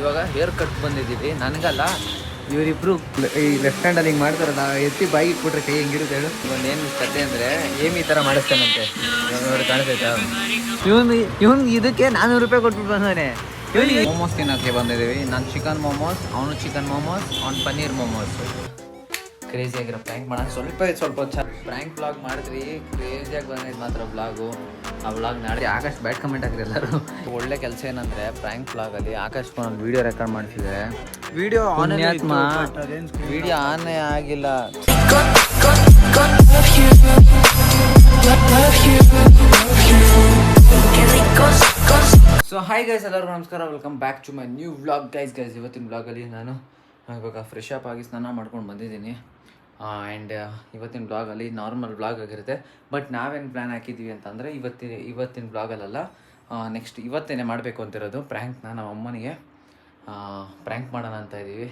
ಇವಾಗ hair cut ಬಂದಿದ್ದೀವಿ, ನನಗಲ್ಲ ಇವರಿಬ್ರು ಈ ಲೆಫ್ಟ್ ಹ್ಯಾಂಡಲ್ಲಿ ಹಿಂಗೆ ಮಾಡ್ತಾರಲ್ಲ, ಎತ್ತಿ ಬಾಯಿಗೆ ಇಟ್ಬಿಟ್ರೆ ಕೈ ಹೆಂಗಿರುತ್ತೆ ಹೇಳು. ಒಂದು ಏನು ಕತೆ ಅಂದರೆ ಏಮ್ ಈ ಥರ ಮಾಡಿಸ್ತಾನಂತೆ ನೋಡಿ, ಕಾಣಿಸ್ತೈತಾ? ಇವನು ಇದಕ್ಕೆ 400 ರೂಪಾಯಿ ಕೊಟ್ಬಿಟ್ಟು ಬಂದಾನೆ. ಮೋಮೋಸ್ ತಿನ್ನೋಕ್ಕೆ ಬಂದಿದ್ದೀವಿ. ನಾನು ಚಿಕನ್ ಮೋಮೋಸ್, ಅವನು ಚಿಕನ್ ಮೋಮೋಸ್, ಅವ್ನು ಪನ್ನೀರ್ ಮೋಮೋಸ್. ಕ್ರೇಜಿಯಾಗಿರೋ ಪ್ರ್ಯಾಂಕ್ ಮಾಡೋಣ. ಸ್ವಲ್ಪ ಪ್ರ್ಯಾಂಕ್ ಬ್ಲಾಗ್ ಮಾಡಿದ್ರಿ, ಕ್ರೇಜಿಯಾಗಿ ಬಂದಿದ್ದು ಮಾತ್ರ ಬ್ಲಾಗು. ಆ ಬ್ಲಾಗ್ ನಾಳೆ ಆಕಾಶ್ ಬ್ಯಾಡ್ ಕಮೆಂಟ್ ಹಾಕಿರಿ ಎಲ್ಲರೂ. ಒಳ್ಳೆ ಕೆಲಸ ಏನಂದರೆ ಪ್ರ್ಯಾಂಕ್ ಬ್ಲಾಗಲ್ಲಿ ಆಕಾಶ್ ಒಂದು ವೀಡಿಯೋ ರೆಕಾರ್ಡ್ ಮಾಡಿಸಿದ್ದಾರೆ. ವೀಡಿಯೋ ಆನೇ ಆಗಿಲ್ಲ. ಸೊ ಹಾಯ್ ಗೈಸ್, ಎಲ್ಲರಿಗೂ ನಮಸ್ಕಾರ, welcome back to my new vlog. Guys ಇವತ್ತಿನ ವ್ಲಾಗಲ್ಲಿ ನಾನು ಇವಾಗ ಫ್ರೆಶ್ ಅಪ್ ಆಗಿ ಸ್ನಾನ ಮಾಡ್ಕೊಂಡು ಬಂದಿದ್ದೀನಿ. ಆ್ಯಂಡ್ ಇವತ್ತಿನ ಬ್ಲಾಗಲ್ಲಿ ನಾರ್ಮಲ್ ಬ್ಲಾಗ್ ಆಗಿರುತ್ತೆ. ಬಟ್ ನಾವೇನು ಪ್ಲ್ಯಾನ್ ಹಾಕಿದ್ದೀವಿ ಅಂತಂದರೆ ಇವತ್ತಿನ ಬ್ಲಾಗಲ್ಲ, ನೆಕ್ಸ್ಟ್ ಇವತ್ತೇನೆ ಮಾಡಬೇಕು ಅಂತಿರೋದು ಪ್ರ್ಯಾಂಕ್ನ. ನಮ್ಮ ಅಮ್ಮನಿಗೆ ಪ್ರ್ಯಾಂಕ್ ಮಾಡೋಣ ಅಂತ ಇದ್ದೀವಿ.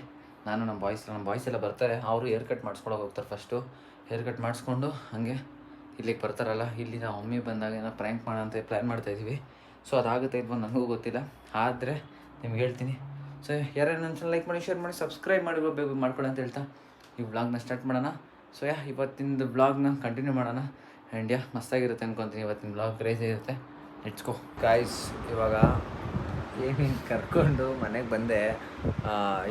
ನಾನು ನಮ್ಮ ಬಾಯ್ಸ್ ಎಲ್ಲ ಬರ್ತಾರೆ. ಅವರು ಹೇರ್ ಕಟ್ ಮಾಡಿಸ್ಕೊಳಕ್ಕೆ ಹೋಗ್ತಾರೆ. ಫಸ್ಟು ಹೇರ್ ಕಟ್ ಮಾಡಿಸ್ಕೊಂಡು ಹಾಗೆ ಇಲ್ಲಿಗೆ ಬರ್ತಾರಲ್ಲ, ಇಲ್ಲಿ ನಾವು ಮಮ್ಮಿ ಬಂದಾಗ ಏನೋ ಪ್ರ್ಯಾಂಕ್ ಮಾಡೋಣ ಅಂತ ಪ್ಲ್ಯಾನ್ ಮಾಡ್ತಾಯಿದ್ದೀವಿ. ಸೊ ಅದಾಗುತ್ತೆ ಇಲ್ವೋ ನನಗೂ ಗೊತ್ತಿಲ್ಲ, ಆದರೆ ನಿಮ್ಗೆ ಹೇಳ್ತೀನಿ. ಸೊ ಯಾರ್ಯಾರು ನನ್ನ ಲೈಕ್ ಮಾಡಿ, ಶೇರ್ ಮಾಡಿ, ಸಬ್ಸ್ಕ್ರೈಬ್ ಮಾಡಿ ಬೇಗ ಮಾಡ್ಕೊಳ್ಳಿ ಅಂತ ಹೇಳ್ತಾ ಈ ವ್ಲಾಗ್ನ ಸ್ಟಾರ್ಟ್ ಮಾಡೋಣ. ಸೊ ಇವತ್ತಿನ ವ್ಲಾಗ್ನ ಕಂಟಿನ್ಯೂ ಮಾಡೋಣ. ಆ್ಯಂಡ್ ಮಸ್ತಾಗಿರುತ್ತೆ ಅನ್ಕೊತೀನಿ. ಇವತ್ತಿನ ವ್ಲಾಗ್ ಕ್ರೇಜಿ ಇರುತ್ತೆ. Let's go guys. ಇವಾಗ ಏನೇನು ಕರ್ಕೊಂಡು ಮನೆಗೆ ಬಂದೆ.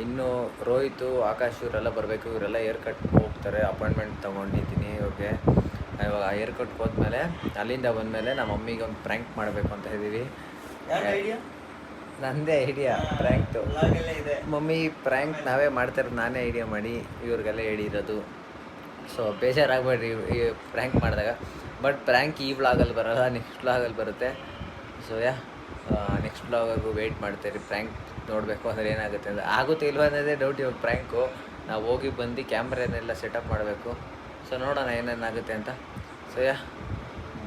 ಇನ್ನು ರೋಹಿತು, ಆಕಾಶ್ ಇವರೆಲ್ಲ ಬರಬೇಕು. ಇವರೆಲ್ಲ ಹೇರ್ ಕಟ್ ಹೋಗ್ತಾರೆ. ಅಪಾಯಿಂಟ್ಮೆಂಟ್ ತೊಗೊಂಡಿದ್ದೀನಿ ಇವ್ರಿಗೆ. ಇವಾಗ ಹೇರ್ ಕಟ್ ಹೋದ್ಮೇಲೆ ಅಲ್ಲಿಂದ ಬಂದಮೇಲೆ ನಮ್ಮ ಮಮ್ಮಿಗೆ ಒಂದು ಪ್ರ್ಯಾಂಕ್ ಮಾಡಬೇಕು ಅಂತ ಇದ್ದೀವಿ. ನಂದೇ ಐಡಿಯಾ ಪ್ರ್ಯಾಂಕ್ದು. ಮಮ್ಮಿ ಪ್ರ್ಯಾಂಕ್ ನಾವೇ ಮಾಡ್ತಾರೆ, ನಾನೇ ಐಡಿಯಾ ಮಾಡಿ ಇವ್ರಿಗೆಲ್ಲ ಹೇಳಿರೋದು. ಸೊ ಬೇಜಾರಾಗಬೇಡ್ರಿ ಈ ಪ್ರ್ಯಾಂಕ್ ಮಾಡಿದಾಗ. ಬಟ್ ಪ್ರ್ಯಾಂಕ್ ಈ ವ್ಲಾಗಲ್ಲಿ ಬರೋಲ್ಲ, ನೆಕ್ಸ್ಟ್ ವ್ಲಾಗಲ್ಲಿ ಬರುತ್ತೆ. ಸೊ ನೆಕ್ಸ್ಟ್ ವ್ಲಾಗರ್ಗೂ ವೆಯ್ಟ್ ಮಾಡ್ತೀರಿ. ಪ್ರ್ಯಾಂಕ್ ನೋಡಬೇಕು ಅಂದರೆ ಏನಾಗುತ್ತೆ ಅಂದರೆ ಆಗುತ್ತೆ ಇಲ್ವ ಅನ್ನೋದೇ ಡೌಟ್. ಇವಾಗ ಪ್ರ್ಯಾಂಕು ನಾವು ಹೋಗಿ ಬಂದು ಕ್ಯಾಮ್ರಾನೆಲ್ಲ ಸೆಟಪ್ ಮಾಡಬೇಕು. ಸೊ ನೋಡೋಣ ಏನೇನಾಗುತ್ತೆ ಅಂತ. ಸೊ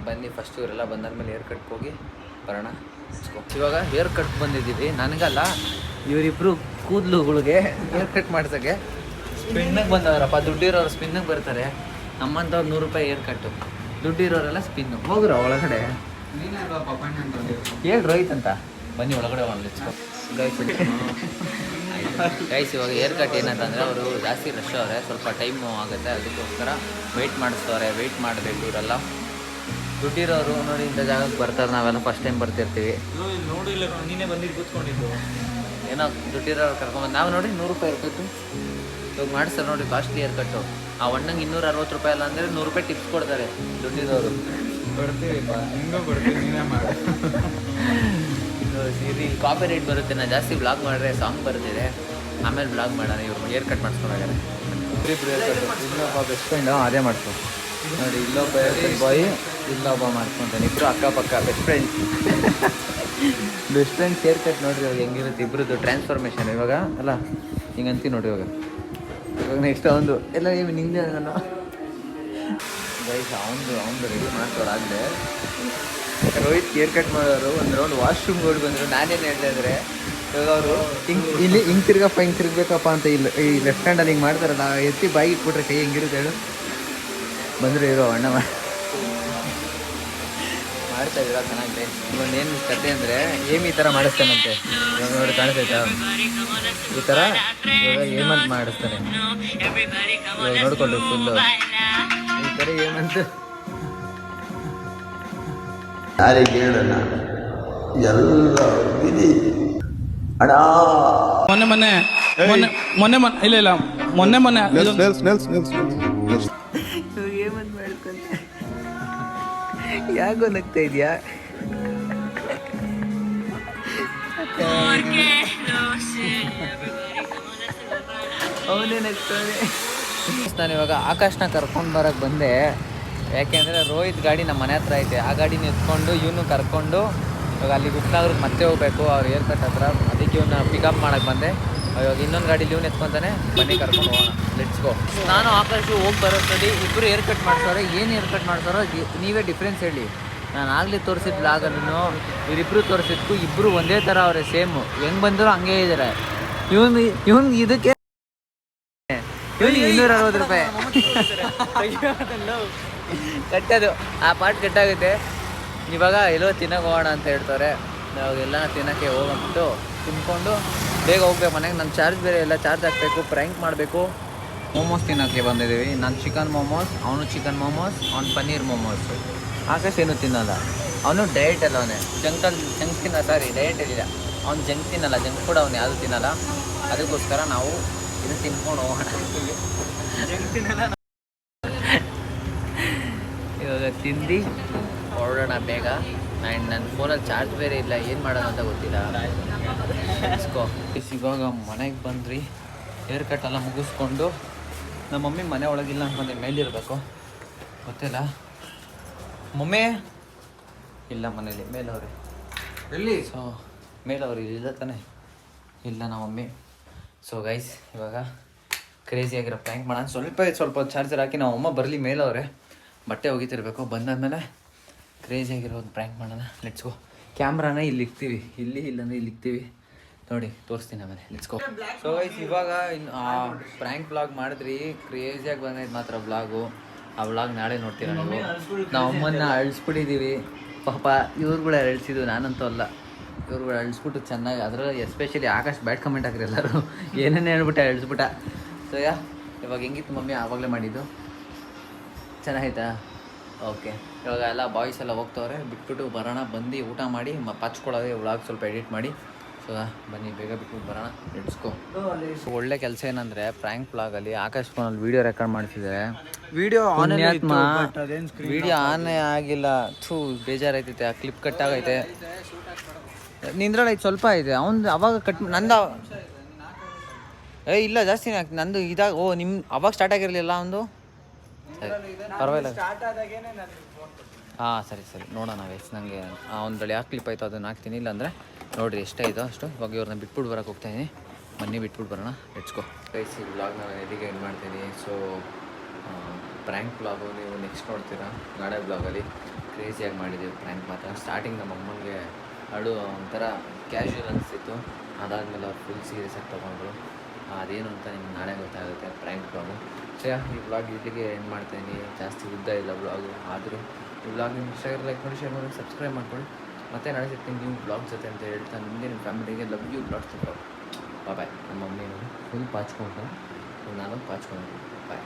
ಬನ್ನಿ, ಫಸ್ಟ್ ಇವರೆಲ್ಲ ಬಂದಾದ್ಮೇಲೆ ಹೇರ್ ಕಟ್ಗೆ ಹೋಗಿ ಬರೋಣ. ಇವಾಗ ಹೇರ್ ಕಟ್ ಬಂದಿದ್ದೀವಿ, ನನಗಲ್ಲ ಇವರಿಬ್ರು ಕೂದಲುಗಳಿಗೆ ಹೇರ್ ಕಟ್ ಮಾಡ್ಸೋಕ್ಕೆ ಸ್ಪಿನ್ನಿಗೆ ಬಂದವರಪ್ಪ. ದುಡ್ಡಿರೋರು ಸ್ಪಿನ್ನಿಗೆ ಬರ್ತಾರೆ. ನಮ್ಮಂಥವ್ರು 100 ರೂಪಾಯಿ ಹೇರ್ ಕಟ್ಟು, ದುಡ್ಡಿರೋರೆಲ್ಲ ಸ್ಪಿನ್ನು. ಹೋಗ್ರ ಒಳಗಡೆ ಹೇಳಿ ರೋಹಿತ್ ಅಂತ. ಬನ್ನಿ ಒಳಗಡೆ ಗೈಸ್ ಇವಾಗ ಹೇರ್ ಕಟ್ ಏನಂತಂದರೆ ಅವರು ಜಾಸ್ತಿ ರಶ್ ಅವರೇ, ಸ್ವಲ್ಪ ಟೈಮು ಆಗುತ್ತೆ, ಅದಕ್ಕೋಸ್ಕರ ವೆಯ್ಟ್ ಮಾಡಿಸ್ತವ್ರೆ. ವೆಯ್ಟ್ ಮಾಡಬೇಕು. ಇವರೆಲ್ಲ ದುಡ್ಡಿರೋರು ನೋಡಿ ಇಂಥ ಜಾಗಕ್ಕೆ ಬರ್ತಾರೆ. ನಾವೆಲ್ಲ ಫಸ್ಟ್ ಟೈಮ್ ಬರ್ತಿರ್ತೀವಿ. ನೋಡಿಲ್ಲ, ನೀನೇ ಬಂದಿದ್ದು ಕೂತ್ಕೊಂಡಿದ್ದು. ಏನೋ ದುಡ್ಡಿರೋರು ಕರ್ಕೊಂಬಂದು ನಾವು ನೋಡಿ 100 ರೂಪಾಯಿ ಇರ್ಬೇಕು. ಇವಾಗ ಮಾಡಿಸ್ತಾರೆ ನೋಡಿ, ಕಾಸ್ಟ್ಲಿ ಹೇರ್ ಕಟ್ಟು. ಆ ಒಣ್ಣಂಗೆ 260 ರೂಪಾಯಿ ಅಲ್ಲ ಅಂದರೆ 100 ರೂಪಾಯಿ ಟಿಪ್ಸ್ ಕೊಡ್ತಾರೆ ದುಡ್ಡಿರೋರು. ಬರ್ತೀವಿಪ್ಪ, ಹಿಂಗೂ ಬರ್ತೀವಿ, ನೀನೇ ಮಾಡಿ. ಇದು ಕಾಪಿ ರೈಟ್ ಬರುತ್ತೆ. ನಾನು ಜಾಸ್ತಿ ಬ್ಲಾಗ್ ಮಾಡಿದ್ರೆ ಸಾಂಗ್ ಬರ್ತಿದೆ. ಆಮೇಲೆ ಬ್ಲಾಗ್ ಮಾಡೋಣ. ಇವ್ರು ಹೇರ್ ಕಟ್ ಮಾಡಿಸ್ಕೊಂಡಾರೆ. ಇಬ್ಬರಿಬ್ರು ಹೇರ್ ಕಟ್ಟು. ಇಲ್ಲೊಬ್ಬ ಬೆಸ್ಟ್ ಫ್ರೆಂಡ್ ಅದೇ ಮಾಡಿಸ್ಕೊ ನೋಡಿ. ಇಲ್ಲೊಬ್ಬ ಹೇರ್ ಕಟ್ ಬಾಯ್, ಇಲ್ಲೊಬ್ಬ ಮಾಡ್ಕೊತಾನೆ. ಇಬ್ಬರು ಅಕ್ಕಪಕ್ಕ best friends. Best friends hair cut ನೋಡ್ರಿ ಇವಾಗ ಹೆಂಗಿರುತ್ತೆ ಇಬ್ಬರದ್ದು ಟ್ರಾನ್ಸ್ಫಾರ್ಮೇಷನ್. ಇವಾಗ ಅಲ್ಲ ಹಿಂಗಂತೀವಿ ನೋಡಿ. ಇವಾಗ ನೆಕ್ಸ್ಟ್ ಅವನು ಎಲ್ಲ ನಿಂದೆ ನಾನು ಗೈಸ್ ಅವನು ರೆಡಿ ಮಾಡ್ಕೊಡಾಗಲೇ ರೋಹಿತ್ ಹೇರ್ ಕಟ್ ಮಾಡೋರು ಒಂದು ರೌಂಡ್ ವಾಶ್ರೂಮ್ಗೆ ಓಡಿ ಬಂದರು. ನಾನೇನು ಹೇಳ್ತಾ ಇದ್ರೆ ಇವಾಗ ಅವರು ಇಲ್ಲಿ ಹಿಂಗೆ ತಿರ್ಗಬೇಕಪ್ಪ ಅಂತ ಇಲ್ಲ ಈ ಲೆಫ್ಟ್ ಹ್ಯಾಂಡಲ್ಲಿ ಹಿಂಗೆ ಮಾಡ್ತಾರಲ್ಲ, ಎತ್ತಿ ಬಾಯಿಗೆ ಇಟ್ಬಿಟ್ರೆ ಕೈ ಹೆಂಗಿರುತ್ತೆ ಹೇಳು. ಬಂದರೆ ಇರೋ ಅಣ್ಣ ಮಾಡ್ತಾ ಇದ್ದೀರ ಚೆನ್ನಾಗಿದೆ. ಒಂದು ಏನು ಕತೆ ಅಂದರೆ ಏಮ್ ಈ ಥರ ಮಾಡಿಸ್ತಾನಂತೆ. ಇವಾಗ ನೋಡಿ ಕಾಣಿಸ್ತೈತಾ? ಈ ಥರ ಇವಾಗ ಹೇಮಂತ್ ಮಾಡಿಸ್ತಾನೆ. ಇವಾಗ ನೋಡ್ಕೊಂಡು ಫುಲ್ಲು ಈ ಥರ ಹೇಮಂತ್ ಯಾರಿಗೆ ಹೇಳೋಣ ಎಲ್ಲ ವಿಧಿ ಅಣ್ಣ. ಮೊನ್ನೆ ಇಲ್ಲ ಮೊನ್ನೆ ಹೇಮಂತ್ ಮಾಡ್ಕೊಂತ ಯಾಕೋ ನಗ್ತಾ ಇದೆಯಾ? ಅವನೇ ನಗ್ತಾನೆ. ನಾನು ಇವಾಗ ಆಕಾಶನ ಕರ್ಕೊಂಡು ಬರೋಕ್ಕೆ ಬಂದೆ. ಯಾಕೆಂದರೆ ರೋಹಿತ್ ಗಾಡಿ ನಮ್ಮ ಮನೆ ಹತ್ರ ಐತೆ. ಆ ಗಾಡಿನ ಎತ್ಕೊಂಡು ಇವನು ಕರ್ಕೊಂಡು ಇವಾಗ ಅಲ್ಲಿ ಗುಪ್ನಾಗ್ರಿಗೆ ಮತ್ತೆ ಹೋಗಬೇಕು ಅವ್ರು ಹೇರ್ ಕಟ್ ಹತ್ರ. ಅದಕ್ಕೆ ಇವನ್ನ ಪಿಕಪ್ ಮಾಡೋಕ್ಕೆ ಬಂದೆ. ಇವಾಗ ಇನ್ನೊಂದು ಗಾಡೀಲಿ ಇವನು ಎತ್ಕೊತಾನೆ. ಬನ್ನಿ ಕರ್ಕೊಂಡು ಹೋಗೋಣ. Let's go. ನಾನು ಆಕಾಶು ಹೋಗಿ ಬರೋಷ್ಟರಲ್ಲಿ ಇಬ್ಬರು ಹೇರ್ ಕಟ್ ಮಾಡ್ತಾರೋ. ಏನು ಹೇರ್ ಕಟ್ ಮಾಡ್ತಾರೋ ನೀವೇ ಡಿಫ್ರೆನ್ಸ್ ಹೇಳಿ. ನಾನು ಆಗಲೇ ತೋರಿಸಿದ ಬ್ಲಾಗಲ್ಲೂ ಇವರಿಬ್ಬರು ತೋರಿಸಿದ್ಕು ಇಬ್ಬರು ಒಂದೇ ಥರ ಅವರೇ, ಸೇಮು. ಹೆಂಗೆ ಬಂದರೂ ಹಂಗೇ ಇದ್ದಾರೆ. ಇವನು ಇದಕ್ಕೆ 260 ರೂಪಾಯಿ ಕಟ್ಟೋದು. ಆ ಪಾರ್ಟ್ ಕಟ್ಟಾಗುತ್ತೆ. ಇವಾಗ ಎಲ್ಲೋ ತಿನ್ನೋಕೆ ಹೋಗೋಣ ಅಂತ ಹೇಳ್ತಾರೆ. ನಾವು ಎಲ್ಲ ತಿನ್ನೋಕ್ಕೆ ಹೋಗ್ಬಿಟ್ಟು ತಿನ್ಕೊಂಡು ಬೇಗ ಹೋಗ್ಬೇಕು ಮನೆಗೆ. ನನ್ನ ಚಾರ್ಜ್ ಬೇರೆ ಇಲ್ಲ, ಚಾರ್ಜ್ ಹಾಕಬೇಕು, ಪ್ರ್ಯಾಂಕ್ ಮಾಡಬೇಕು. ಮೋಮೋಸ್ ತಿನ್ನೋಕ್ಕೆ ಬಂದಿದ್ದೀವಿ. ನಾನು ಚಿಕನ್ ಮೋಮೋಸ್, ಅವನು ಚಿಕನ್ ಮೋಮೋಸ್, ಅವ್ನು ಪನ್ನೀರ್ ಮೋಮೋಸ್. ಆಕಾಶ್ ಏನು ತಿನ್ನಲ್ಲ, ಅವನು ಡಯಟ್ ಅಲ್ಲ, ಅವನೇ ಜಂಕ್ ತಿನ್ನ, ಸಾರಿ ಡಯಟ್ ಇಲ್ಲ, ಅವ್ನು ಜಂಕ್ ತಿನ್ನಲ್ಲ, ಜಂಕ್ ಫುಡ್ ಅವನು ಯಾವುದು ತಿನ್ನಲ್ಲ. ಅದಕ್ಕೋಸ್ಕರ ನಾವು ಇದು ತಿನ್ಕೊಂಡು ಹೋಗೋಣ. ಇವಾಗ ತಿಂದು ಹೊರಡೋಣ ಬೇಗ. ಆ್ಯಂಡ್ ನನ್ನ ಫೋನಲ್ಲಿ ಚಾರ್ಜ್ ಬೇರೆ ಇಲ್ಲ, ಏನು ಮಾಡೋಣ ಅಂತ ಗೊತ್ತಿಲ್ಲ. ಇವಾಗ ಮನೆಗೆ ಬಂದ್ರಿ, ಹೇರ್ ಕಟ್ ಎಲ್ಲ ಮುಗಿಸ್ಕೊಂಡು. ನಮ್ಮ ಮಮ್ಮಿ ಮನೆ ಒಳಗಿಲ್ಲ ಅನ್ಕೊಂಡೆ, ಮೇಲಿರಬೇಕು ಗೊತ್ತಿಲ್ಲ. ಮಮ್ಮಿ ಇಲ್ಲ ಮನೇಲಿ, ಮೇಲವ್ರೆ. ಎಲ್ಲಿ? ಸೊ ಮೇಲವ್ರು ಇಲ್ಲ ತಾನೆ, ಇಲ್ಲ ನಮ್ಮ ಮಮ್ಮಿ. ಸೊ ಗೈಸ್ ಇವಾಗ ಕ್ರೇಜಿಯಾಗಿರೋ ಪ್ರ್ಯಾಂಕ್ ಮಾಡೋಣ. ಸ್ವಲ್ಪ ಚಾರ್ಜರ್ ಹಾಕಿ ನಾವು ಅಮ್ಮ ಬರಲಿ, ಮೇಲವ್ರೆ ಬಟ್ಟೆ ಒಗಿತಿರ್ಬೇಕು. ಬಂದಾದಮೇಲೆ ಕ್ರೇಜಿಯಾಗಿರೋ ಒಂದು ಪ್ರ್ಯಾಂಕ್ ಮಾಡೋಣ. Let's go. ಕ್ಯಾಮ್ರಾನ ಇಲ್ಲಿ ಇಕ್ತೀವಿ, ಇಲ್ಲಾಂದರೆ ಇಲ್ಲಿ ಇಕ್ತೀವಿ ನೋಡಿ, ತೋರಿಸ್ತೀನಿ ಆಮೇಲೆ. Let's go. ಸೊ ಗೈಸ್ ಇವಾಗ ಪ್ರ್ಯಾಂಕ್ ವ್ಲಾಗ್ ಮಾಡಿದ್ರಿ, ಕ್ರೇಜಿಯಾಗಿ ಬಂದೈತೆ ಮಾತ್ರ ವ್ಲಾಗು. ಆ ವ್ಲಾಗ್ ನಾಳೆ ನೋಡ್ತೀರ ನೀವು. ನಾವು ಅಮ್ಮನ್ನ ಅಳಿಸ್ಬಿಟ್ಟಿದ್ದೀವಿ ಪಾಪ. ಇವ್ರುಗಳು ಅಳಿಸಿದ್ದು, ನಾನಂತೂ ಅಲ್ಲ, ಇವ್ರುಗಳು ಅಳಿಸ್ಬಿಟ್ಟು ಚೆನ್ನಾಗಿ. ಅದರಲ್ಲಿ ಎಸ್ಪೆಷಲಿ ಆಕಾಶ್ ಬ್ಯಾಡ್ ಕಮೆಂಟ್ ಹಾಕಿರಿ ಎಲ್ಲರೂ, ಏನೇನು ಹೇಳ್ಬಿಟ್ಟೆ ಅಳಿಸ್ಬಿಟ್ಟ. ಸೊ ಇವಾಗ ಹೆಂಗಿತ್ತು ಮಮ್ಮಿ ಆವಾಗಲೇ ಮಾಡಿದ್ದು? ಚೆನ್ನಾಗಿತ್ತಾ? ಓಕೆ. ಇವಾಗ ಎಲ್ಲ ಬಾಯ್ಸ್ ಎಲ್ಲ ಹೋಗ್ತವ್ರೆ, ಬಿಟ್ಬಿಟ್ಟು ಬರೋಣ. ಬಂದು ಊಟ ಮಾಡಿ ಪಚ್ಕೊಳ್ಳೋದೆ, ವ್ಲಾಗ್ ಸ್ವಲ್ಪ ಎಡಿಟ್ ಮಾಡಿ. ಸೊ ಬನ್ನಿ ಬೇಗ ಬಿಟ್ಬಿಟ್ಟು ಬರೋಣ. ಇಡ್ಸ್ಕೊ. ಒಳ್ಳೆ ಕೆಲಸ ಏನಂದರೆ ಪ್ರ್ಯಾಂಕ್ ವ್ಲಾಗಲ್ಲಿ ಆಕಾಶ್ ಫೋನಲ್ಲಿ ವೀಡಿಯೋ ರೆಕಾರ್ಡ್ ಮಾಡ್ತಿದ್ದಾರೆ. ವೀಡಿಯೋ ಆನೇ ಆಗಿಲ್ಲ. ಥೂ ಬೇಜಾರೈತೈತೆ, ಆ ಕ್ಲಿಪ್ ಕಟ್ ಆಗೈತೆ. ನಿಂದ್ರಲ್ಲ ಇದು ಸ್ವಲ್ಪ ಐತೆ, ಅವ್ನು ಅವಾಗ ಕಟ್ ನಂದು ಇಲ್ಲ ಜಾಸ್ತಿನೇ ಆಗ್ತದೆ ನಂದು. ಇದಾಗ ಅವಾಗ ಸ್ಟಾರ್ಟ್ ಆಗಿರಲಿಲ್ಲ ಒಂದು. ಸರಿ ಪರವಾಗಿಲ್ಲ. ಹಾಂ ಸರಿ ನೋಡೋಣ ವಯಸ್ಸು. ನನಗೆ ಒಂದ್ರಲ್ಲಿ ಯಾವ ಕ್ಲಿಪ್ ಆಯಿತು ಅದನ್ನು ಹಾಕ್ತೀನಿ, ಇಲ್ಲಾಂದರೆ ನೋಡಿರಿ ಎಷ್ಟಾಯಿತು ಅಷ್ಟು. ಇವಾಗ ಇವ್ರನ್ನ ಬಿಟ್ಬಿಟ್ಟು ಬರೋಕೆ ಹೋಗ್ತಾಯಿದ್ದೀನಿ. ಬನ್ನಿ ಬಿಟ್ಬಿಟ್ಟು ಬರೋಣ. Let's go. ಗೈಸ್ ಈ ವ್ಲಾಗ್ನ ಎಲ್ಲಿಗೆ ಎಂಡ್ ಮಾಡ್ತೀನಿ. ಸೊ ಪ್ರ್ಯಾಂಕ್ ವ್ಲಾಗು ನೀವು ನೆಕ್ಸ್ಟ್ ನೋಡ್ತೀರಾ ನಾಳೆ ವ್ಲಾಗಲ್ಲಿ. ಕ್ರೇಜಿಯಾಗಿ ಮಾಡಿದ್ದೀವಿ ಪ್ರ್ಯಾಂಕ್ ಮಾತ್ರ. ಸ್ಟಾರ್ಟಿಂಗ್ ನಮ್ಮ ಅಮ್ಮನಿಗೆ ಒಂಥರ ಕ್ಯಾಶುವಲ್ ಅನಿಸ್ತಿತ್ತು, ಅದಾದಮೇಲೆ ಅವ್ರು ಫುಲ್ ಸೀರಿಯಸ್ಸಾಗಿ ತೊಗೊಂಡ್ರು. ಅದೇನು ಅಂತ ನಿಮ್ಗೆ ನಾಳೆ ಗೊತ್ತಾಗುತ್ತೆ ಪ್ರ್ಯಾಂಕ್ ವ್ಲಾಗು. ಸೊ ಈ ವ್ಲಾಗ್ ಇಲ್ಲಿಗೆ ಎಂಡ್ ಮಾಡ್ತಾಯಿದ್ದೀನಿ. ಜಾಸ್ತಿ ಉದ್ದ ಇಲ್ಲ ವ್ಲಾಗು, ಆದರೂ ಈ ವ್ಲಾಗ್ ನಿಮ್ಗೆ ಇಷ್ಟ ಆಗಿರೋ ಲೈಕ್ ಮಾಡಿ, ಶೇರ್ ಮಾಡಿ, ಸಬ್ಸ್ಕ್ರೈಬ್ ಮಾಡ್ಕೊಳ್ಳಿ. ಮತ್ತೆ ನಾಳೆ ಸಿಗ್ತೀನಿ ನೀವು ವ್ಲಾಗ್ ಜೊತೆ ಅಂತ ಹೇಳ್ತಾ, ನಿಮಗೆ ನಿಮ್ಮ ಫ್ಯಾಮಿಲಿಗೆ ಲವ್ ಯು ವ್ಲಾಗ್ಸ್ ಬಾಯ್. ನಮ್ಮ ಮಮ್ಮಿ ಫುಲ್ ಪಾಚ್ಕೊಂಡು, ನಾನು ಪಾಚ್ಕೊಂಡು ಬಾಯ್.